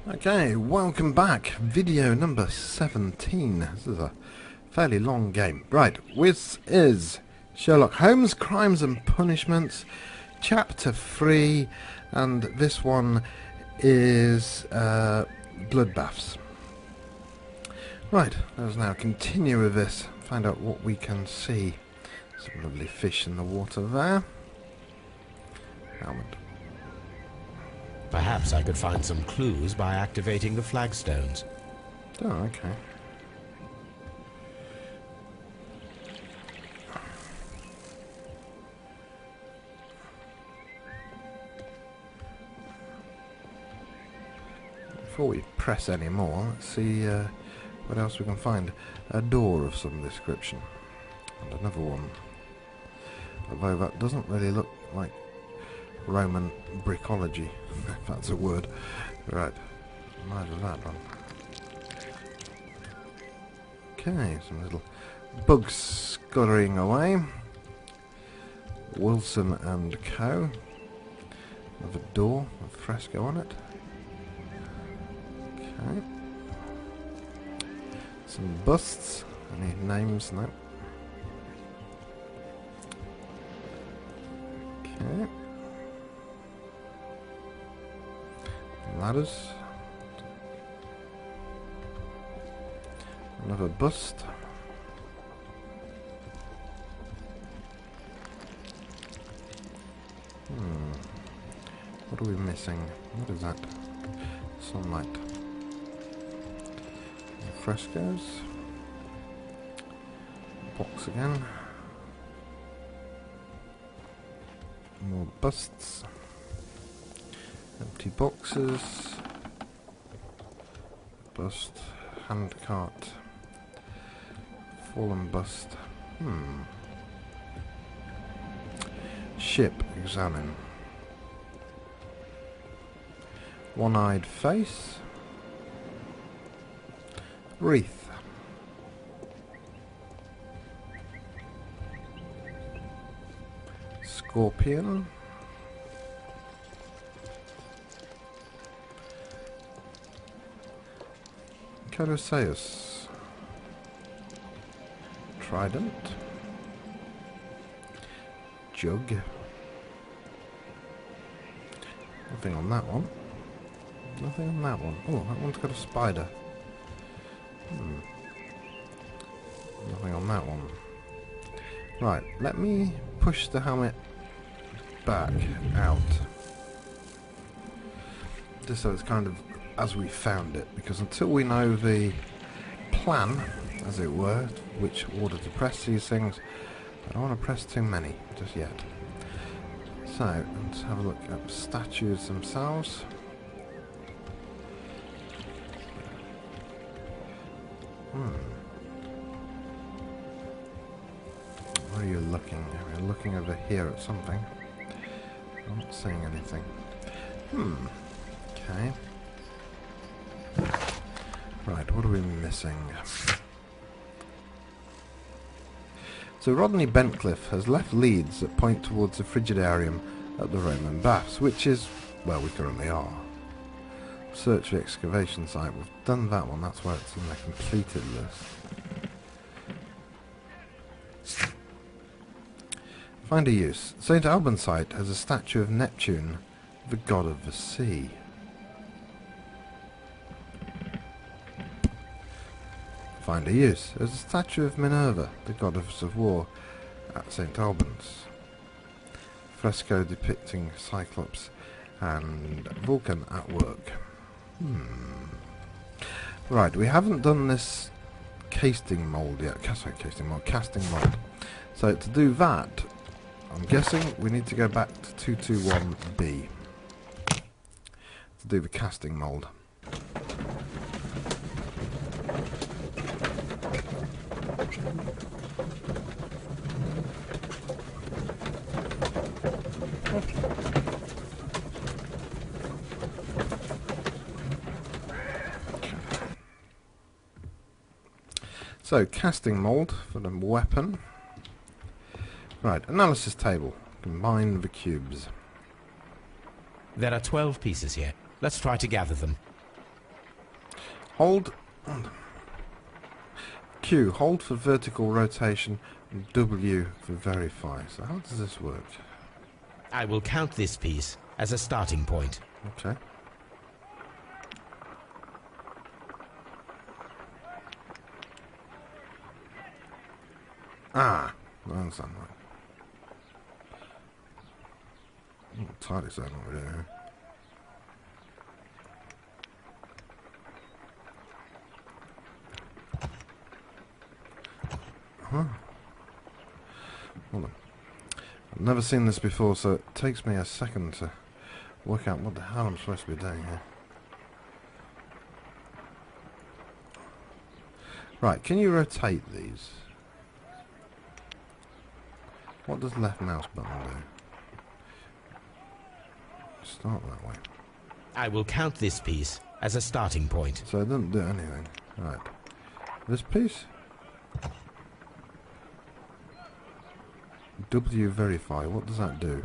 Okay, welcome back. Video number 17. This is a fairly long game. Right, this is Sherlock Holmes, Crimes and Punishments, Chapter 3, and this one is Bloodbaths. Right, let's now continue with this, find out what we can see. Some lovely fish in the water there. Helmet. Perhaps I could find some clues by activating the flagstones. Oh, okay. Before we press any more, let's see what else we can find. A door of some description. And another one. Although that doesn't really look like Roman brickology, if that's a word. Right, neither that one. Okay, some little bugs scuttering away. Wilson and Co. Another door with fresco on it. Okay. Some busts. Any names? No. Okay. Ladders. Another bust. What are we missing? What is that? Sunlight. Frescoes. Box again. More busts. Empty boxes. Bust. Handcart. Fallen bust. Ship. Examine. One-eyed face. Wreath. Scorpion. Colosseus. Trident. Jug. Nothing on that one. Nothing on that one. Oh, that one's got a spider. Nothing on that one. Right, let me push the helmet back out. Just so it's kind of as we found it, because until we know the plan, as it were, which order to press these things, I don't want to press too many just yet. So, let's have a look at statues themselves. Where are you looking? You're looking over here at something. I'm not seeing anything. Okay. Right, what are we missing? So Rodney Bentcliffe has left leads that point towards the frigidairium at the Roman Baths, which is where we currently are. Search the excavation site. We've done that one, that's why it's in the completed list. Find a use. St. Alban site has a statue of Neptune, the god of the sea. Find a use. There's a statue of Minerva, the goddess of war, at St. Albans. Fresco depicting Cyclops and Vulcan at work. Right, we haven't done this casting mould yet. Casting mould. So to do that, I'm guessing we need to go back to 221B to do the casting mould. So, casting mould for the weapon. Right, analysis table. Combine the cubes. There are 12 pieces here. Let's try to gather them. Hold Q, hold for vertical rotation, and W for verify. So how does this work? I will count this piece as a starting point. Okay. I understand that. What tight is that not really? Huh? Hold on. I've never seen this before, so it takes me a second to work out what the hell I'm supposed to be doing here. Right, can you rotate these? What does left mouse button do? Start that way. I will count this piece as a starting point. So it doesn't do anything. Right. This piece? W verify, what does that do?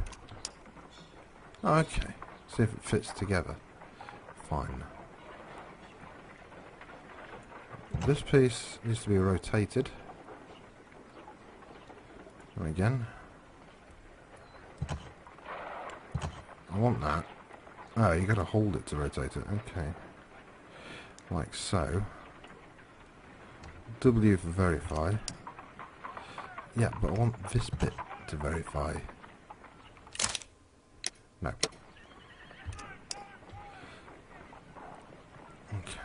Oh, okay. See if it fits together. Fine. This piece needs to be rotated. And again. I want that. Oh, you gotta hold it to rotate it. Okay. Like so. W for verify. Yeah, but I want this bit to verify. No. Okay.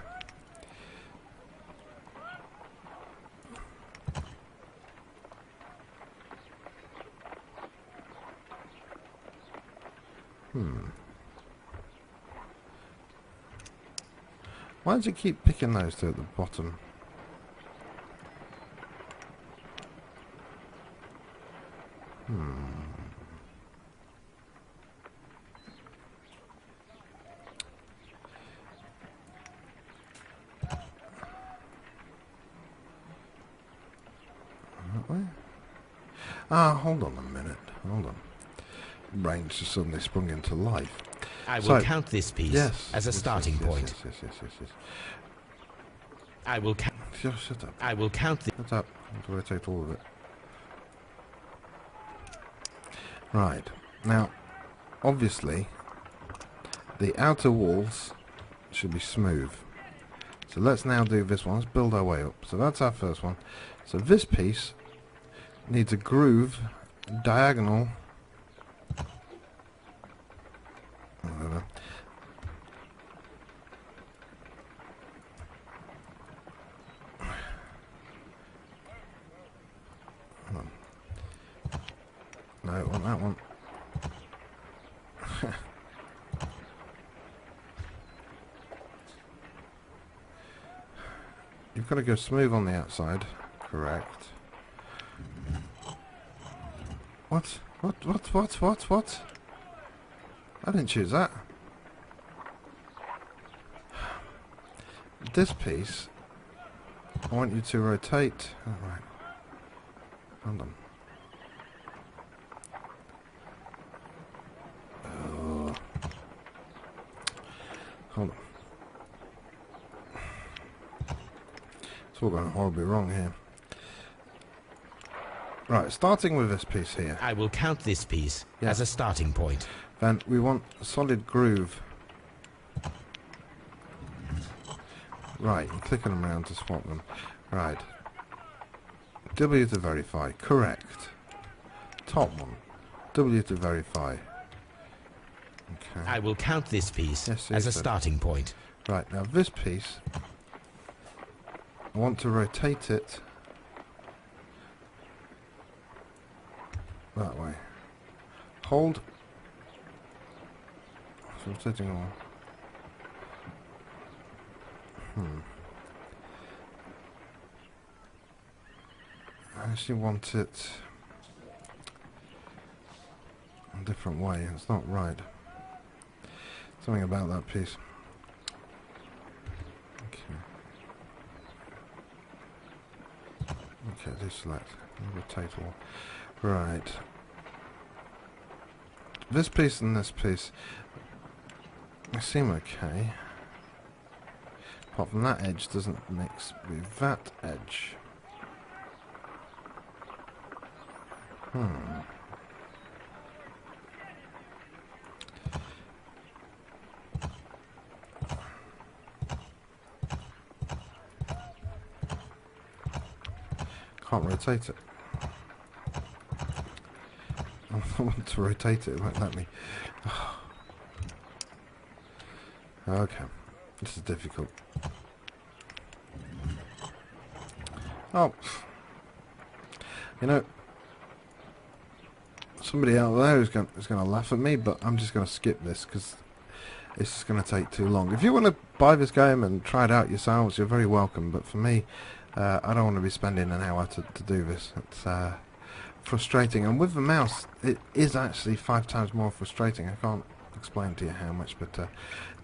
Why does it keep picking those two at the bottom? That way? Ah, hold on a minute. Hold on. Brain's just suddenly sprung into life. I will count this piece as a yes, starting point. Yes. I will count. Shut up. I will count the. Shut up. I want to rotate all of it. Right. Now, obviously, the outer walls should be smooth. So let's now do this one. Let's build our way up. So that's our first one. So this piece needs a groove diagonal. Whatever. No, I want that one. You've got to go smooth on the outside. Correct. What? What? I didn't choose that. This piece, I want you to rotate. Alright. Hold on. Hold on. It's all going horribly wrong here. Right, starting with this piece here. I will count this piece as a starting point. Then we want a solid groove. Right, you're clicking them around to swap them. Right. W to verify. Correct. Top one. W to verify. Okay. I will count this piece as a starting point. Right, now this piece, I want to rotate it that way. Hold. It's rotating all. I actually want it a different way. It's not right. Something about that piece. Okay. Okay, deselect. Rotate all. Right. This piece and this piece, they seem okay. Apart from that edge doesn't mix with that edge. Can't rotate it. I want to rotate it, it won't let me. Okay, this is difficult. Oh, you know, somebody out there is going to laugh at me, but I'm just going to skip this because it's just going to take too long. If you want to buy this game and try it out yourselves, you're very welcome. But for me, I don't want to be spending an hour to do this. It's frustrating, and with the mouse, it is actually 5 times more frustrating. I can't explain to you how much, but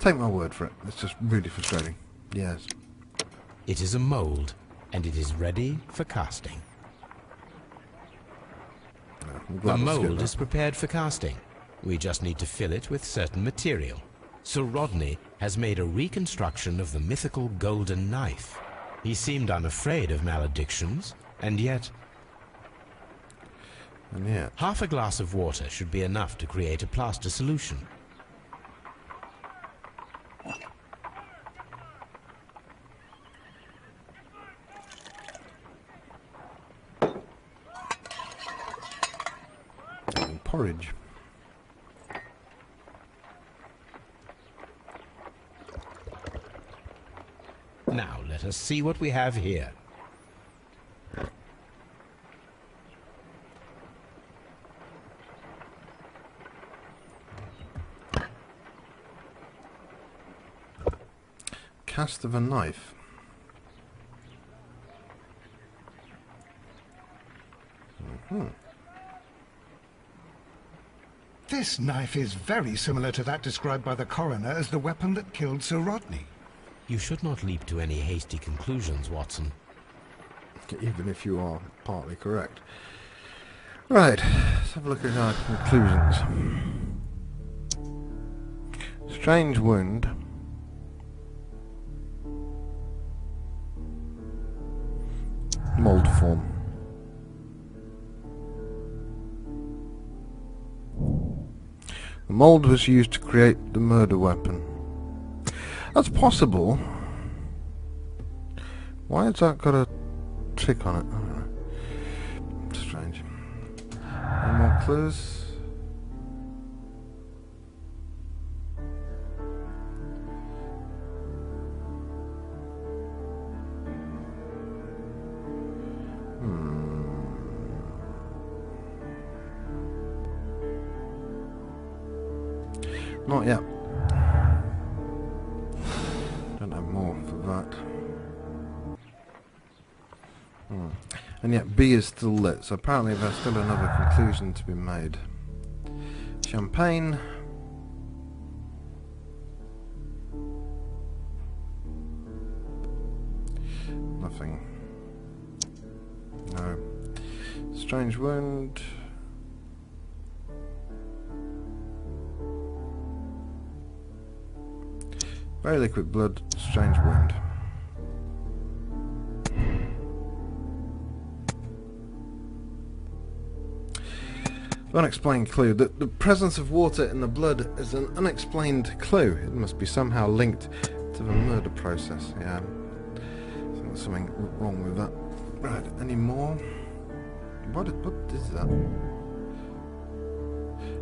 take my word for it. It's just really frustrating. Yes. It is a mould, and it is ready for casting. The mould is prepared for casting. We just need to fill it with certain material. Sir Rodney has made a reconstruction of the mythical golden knife. He seemed unafraid of maledictions, and yet... half a glass of water should be enough to create a plaster solution. Porridge. Now let us see what we have here. Cast of a knife. This knife is very similar to that described by the coroner as the weapon that killed Sir Rodney. You should not leap to any hasty conclusions, Watson. Even if you are partly correct. Right, let's have a look at our conclusions. Strange wound. Mould form. The mould was used to create the murder weapon. That's possible. Why has that got a tick on it? I don't know. Strange. Any more clues? Not yet. Don't have more for that. And yet B is still lit, so apparently there's still another conclusion to be made. Champagne. Nothing. No. Strange wound. Very liquid blood, strange wound. Unexplained clue. The presence of water in the blood is an unexplained clue. It must be somehow linked to the murder process. Yeah. I think there's something wrong with that. Right, any more? What is that?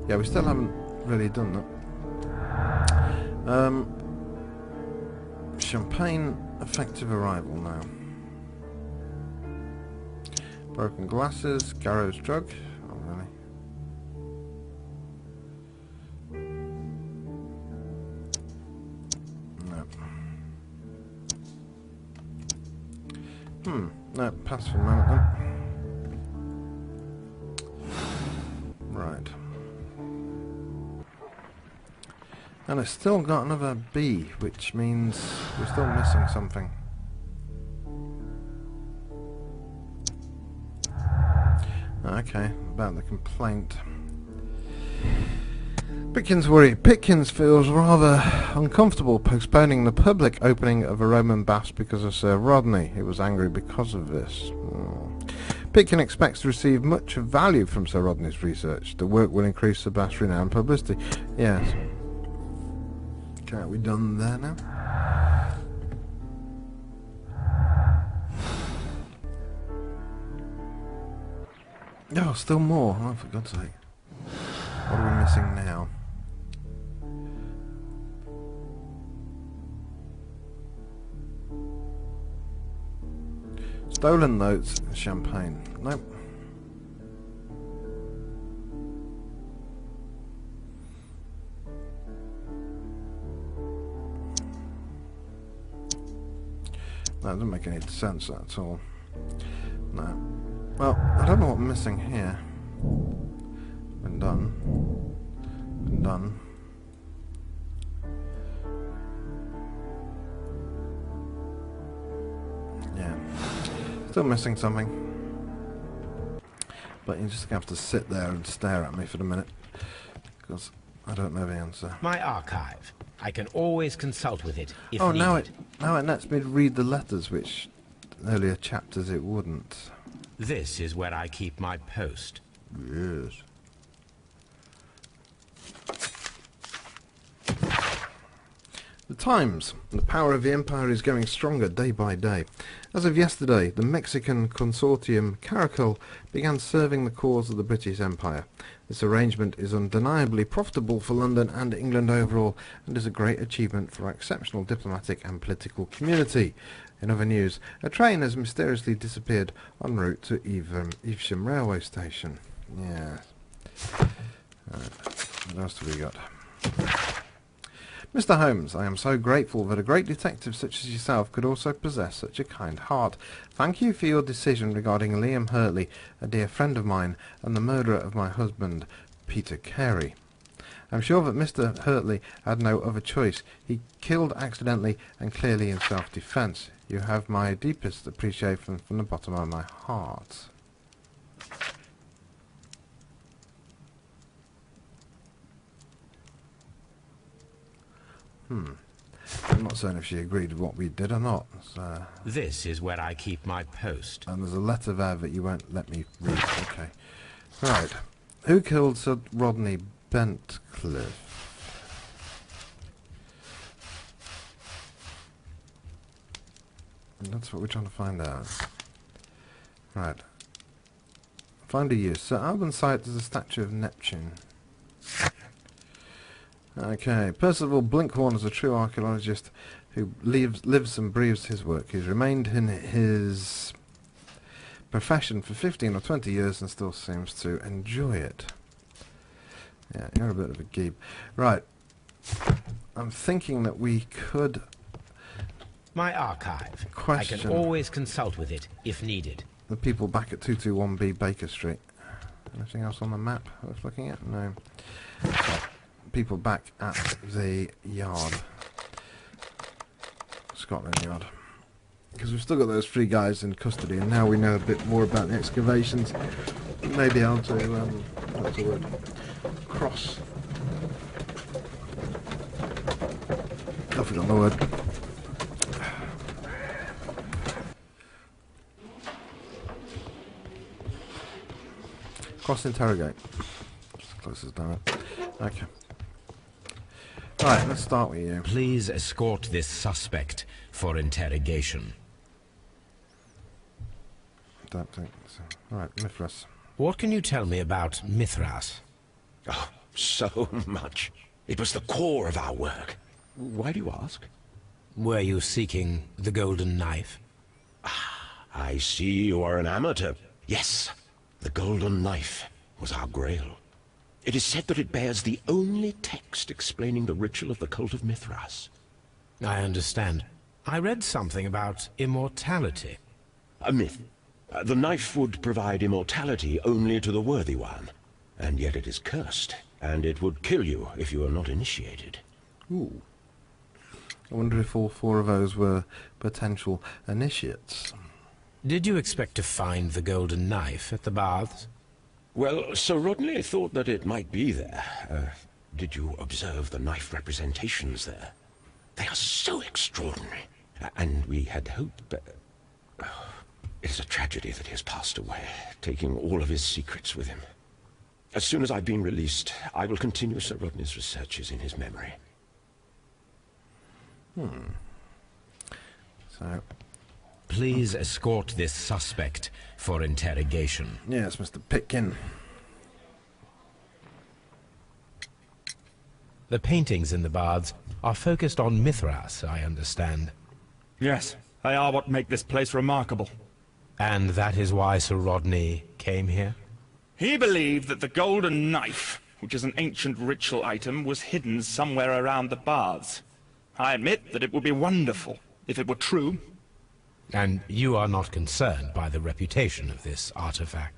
Yeah, we still haven't really done that. Champagne, effective arrival now. Broken glasses, Garrow's drug. Oh, really? No. No, pass for the moment then. Right. And it's still got another B, which means we're still missing something. Okay, about the complaint. Pickens feels rather uncomfortable postponing the public opening of a Roman baths because of Sir Rodney. He was angry because of this. Pitkin expects to receive much value from Sir Rodney's research. The work will increase the bath's renown and publicity. Yes. Okay, are we done there now? Oh, still more. Oh, for God's sake. What are we missing now? Stolen notes and champagne. Nope. That doesn't make any sense at all. No. Well, I don't know what I'm missing here. Been done. Been done. Yeah. Still missing something. But you just have to sit there and stare at me for a minute. Because I don't know the answer. My archive. I can always consult with it if needed. Now it lets me read the letters, which earlier chapters it wouldn't. This is where I keep my post. Yes. The Times. The power of the Empire is going stronger day by day. As of yesterday, the Mexican consortium Caracol began serving the cause of the British Empire. This arrangement is undeniably profitable for London and England overall, and is a great achievement for our exceptional diplomatic and political community. In other news, a train has mysteriously disappeared en route to Evesham railway station. Yes. What else have we got? Mr. Holmes, I am so grateful that a great detective such as yourself could also possess such a kind heart. Thank you for your decision regarding Liam Hurtley, a dear friend of mine, and the murderer of my husband, Peter Carey. I'm sure that Mr. Hurtley had no other choice. He killed accidentally and clearly in self-defence. You have my deepest appreciation from the bottom of my heart. I'm not saying if she agreed with what we did or not. So. This is where I keep my post. And there's a letter there that you won't let me read. Okay. Right. Who killed Sir Rodney Bentcliffe? That's what we're trying to find out. Right. Find a use. Sir Alban site is a statue of Neptune. Okay. Percival Blinkhorn is a true archaeologist who lives and breathes his work. He's remained in his profession for 15 or 20 years and still seems to enjoy it. Yeah, you're a bit of a geeb. Right. I'm thinking that we could... My archive. Question. I can always consult with it if needed. The people back at 221B Baker Street. Anything else on the map worth looking at? No. People back at the yard. Scotland Yard. Because we've still got those three guys in custody, and now we know a bit more about the excavations. We may be able to, what's the word? Cross. I forgot the word. Cross-interrogate. Just the closest down. Okay. Right, let's start with you. Please escort this suspect for interrogation. Don't think so. Alright, Mithras. What can you tell me about Mithras? Oh, so much. It was the core of our work. Why do you ask? Were you seeking the golden knife? Ah, I see you are an amateur. Yes, the golden knife was our grail. It is said that it bears the only text explaining the ritual of the cult of Mithras. I understand. I read something about immortality. A myth. The knife would provide immortality only to the worthy one. And yet it is cursed, and it would kill you if you are not initiated. Ooh. I wonder if all four of those were potential initiates. Did you expect to find the golden knife at the baths? Well, Sir Rodney thought that it might be there. Did you observe the knife representations there? They are so extraordinary. And we had hoped... it is a tragedy that he has passed away, taking all of his secrets with him. As soon as I've been released, I will continue Sir Rodney's researches in his memory. So... Please escort this suspect for interrogation. Yes, Mr. Pitkin. The paintings in the baths are focused on Mithras, I understand. Yes, they are what make this place remarkable. And that is why Sir Rodney came here? He believed that the golden knife, which is an ancient ritual item, was hidden somewhere around the baths. I admit that it would be wonderful if it were true. And you are not concerned by the reputation of this artifact?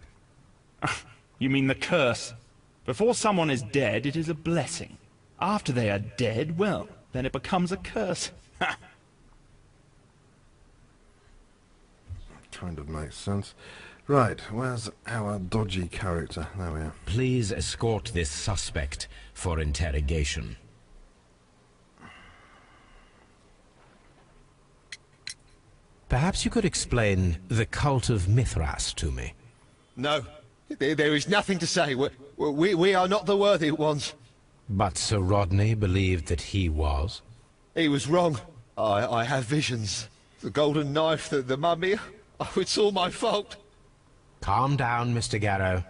You mean the curse? Before someone is dead, it is a blessing. After they are dead, well, then it becomes a curse. Kind of makes sense. Right, where's our dodgy character? There we are. Please escort this suspect for interrogation. Perhaps you could explain the cult of Mithras to me. No, there is nothing to say. We are not the worthy ones. But Sir Rodney believed that he was? He was wrong. I have visions. The golden knife, the mummy. Oh, it's all my fault. Calm down, Mr. Garrow.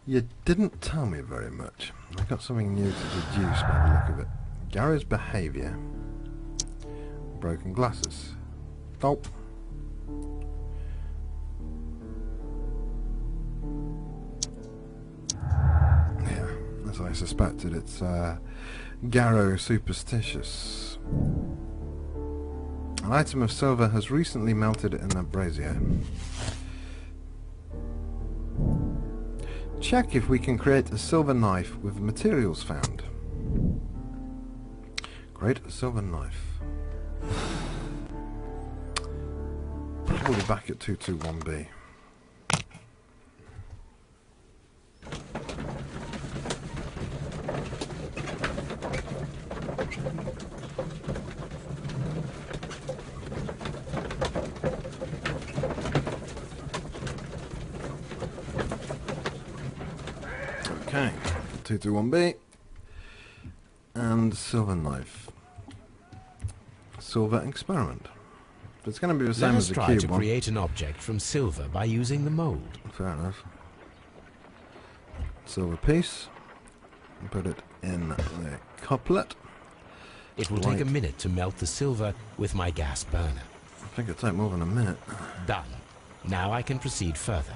You didn't tell me very much. I got something new to deduce by the look of it. Garrow's behaviour. Broken glasses. Gulp. Yeah, as I suspected, it's Garrow superstitious. An item of silver has recently melted in a brazier. Check if we can create a silver knife with materials found. Create a silver knife. Probably back at 221B. Okay, 221B. And silver knife. Silver experiment. But it's going to be the same as the cube one. Let us try to create an object from silver by using the mold. Fair enough. Silver piece. And put it in the couplet. It will take a minute to melt the silver with my gas burner. I think it'll take more than a minute. Done. Now I can proceed further.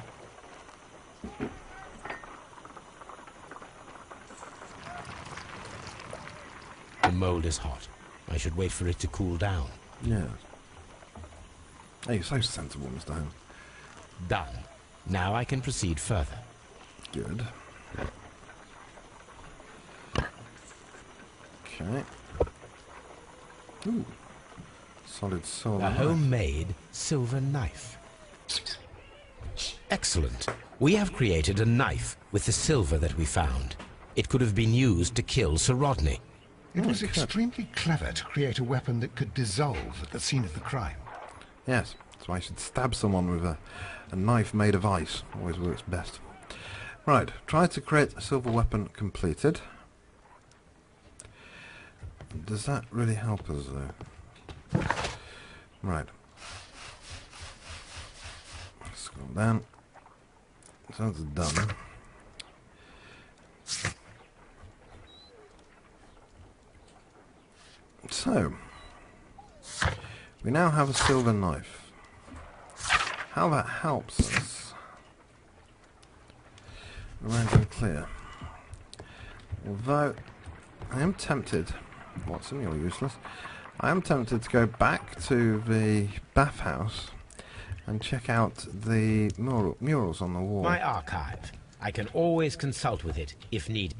The mold is hot. I should wait for it to cool down. Yeah. Hey, you're so sensible, Mr. Holmes. Done. Now I can proceed further. Good. Okay. Ooh. Solid silver. A homemade silver knife. Excellent. We have created a knife with the silver that we found. It could have been used to kill Sir Rodney. It was extremely clever to create a weapon that could dissolve at the scene of the crime. Yes, so I should stab someone with a knife made of ice. Always works best. Right, try to create a silver weapon completed. Does that really help us though? Right. Scroll down. So that's done. So, we now have a silver knife. How that helps us remains unclear. Although, I am tempted, Watson, you're useless, I am tempted to go back to the bathhouse and check out the murals on the wall. My archive. I can always consult with it if needed.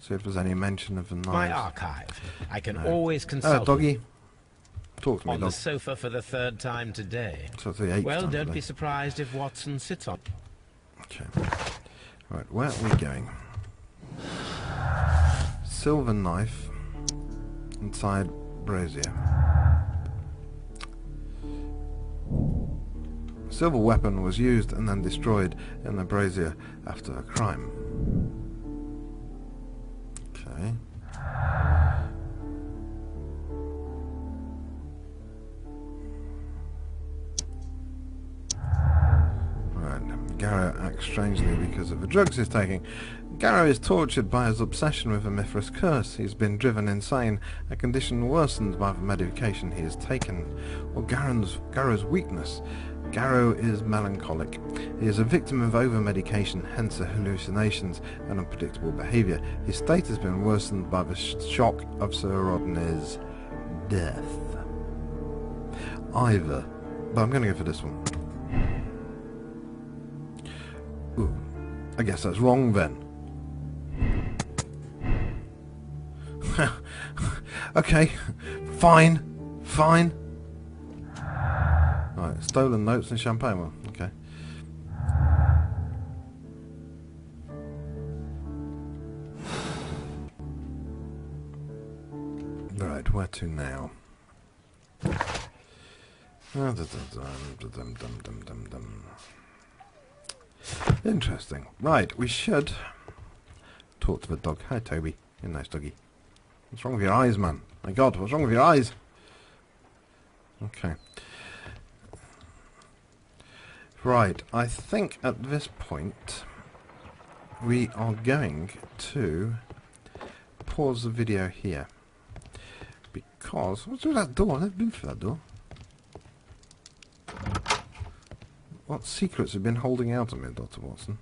See if there's any mention of the knives. My archive. I can always consult. Doggy. Talk to me, on dog. the sofa for the third time today. So it's the eighth Well, time don't today. be surprised if Watson sits on. Okay. Right, where are we going? Silver knife inside brazier. Silver weapon was used and then destroyed in the brazier after a crime. Okay. Garrow acts strangely because of the drugs he's taking. Garrow is tortured by his obsession with a Mithras curse. He's been driven insane, a condition worsened by the medication he has taken. Or Garrow's weakness. Garrow is melancholic. He is a victim of over-medication, hence the hallucinations and unpredictable behaviour. His state has been worsened by the shock of Sir Rodney's death. Either. But I'm going to go for this one. Ooh, I guess that's wrong then. Okay, fine. Right, stolen notes and champagne. Well, okay. Right, where to now? Interesting. Right, we should talk to the dog. Hi, Toby. You're a nice doggy. What's wrong with your eyes, man? My God, what's wrong with your eyes? Okay. Right, I think at this point we are going to pause the video here. Because... what's with that door? I've never been through that door. What secrets have been holding out on me, Dr. Watson?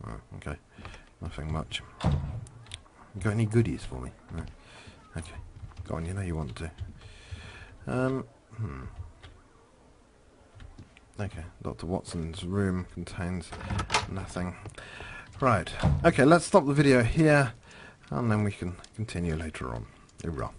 Oh, okay. Nothing much. Got any goodies for me? No. Okay. Go on, you know you want to. Okay, Dr. Watson's room contains nothing. Right. Okay, let's stop the video here, and then we can continue later on. Hoorah.